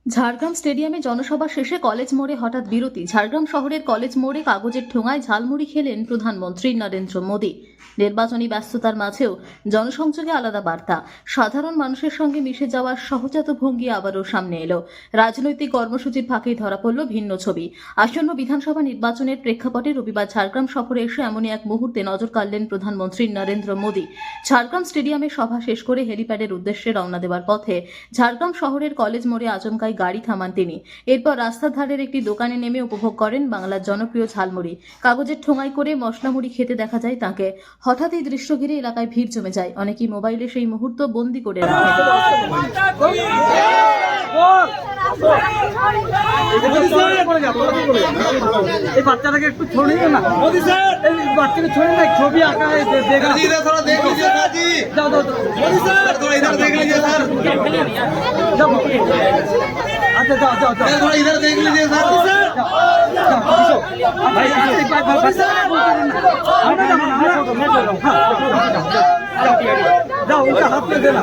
ঝাড়গ্রাম স্টেডিয়ামে জনসভা শেষে কলেজ মোড়ে হঠাৎ বিরতি। ঝাড়গ্রাম শহরের কলেজ মোড়ে কাগজের ঠোঙায় ঝালমুড়ি খেলেন প্রধানমন্ত্রী নরেন্দ্র মোদী। নির্বাচনী ব্যস্ততার মাঝেও জনসংযোগে আলাদা বার্তা। সাধারণ মানুষের সঙ্গে মিশে যাওয়ার সহজাত ভঙ্গি আবারও সামনে এলো। রাজনৈতিক কর্মসূচির ফাঁকেই ধরা পড়ল ভিন্ন ছবি। আসন্ন বিধানসভা নির্বাচনের প্রেক্ষাপটে রবিবার ঝাড়গ্রাম সফরে এসে এমনই এক মুহূর্তে নজর কাড়লেন প্রধানমন্ত্রী নরেন্দ্র মোদী। ঝাড়গ্রাম স্টেডিয়ামে সভা শেষ করে হেলিপ্যাডের উদ্দেশ্যে রওনা দেওয়ার পথে ঝাড়গ্রাম শহরের কলেজ মোড়ে আচমকাই গাড়ি থামান তিনি। এরপর রাস্তার ধারের একটি দোকানে নেমে উপভোগ করেন বাংলার জনপ্রিয় ঝালমুড়ি। কাগজের ঠোঙায় করে মশলা মুড়ি খেতে দেখা যায় তাকে। হঠাৎ এই দৃশ্য ঘিরে এলাকায় ভিড় জমে যায়। অনেকেই মোবাইলে সেই মুহূর্ত বন্দী করে রাখেন। এই বাচ্চাটাকে একটু ছড়িয়ে দিও না, এই বাচ্চাকে ছড়িয়ে না, ছবি আঁকা আচ্ছা যাও যাও যাও थोड़ा इधर देख लीजिए सर भाई जाओ उनका हाथ पे देना।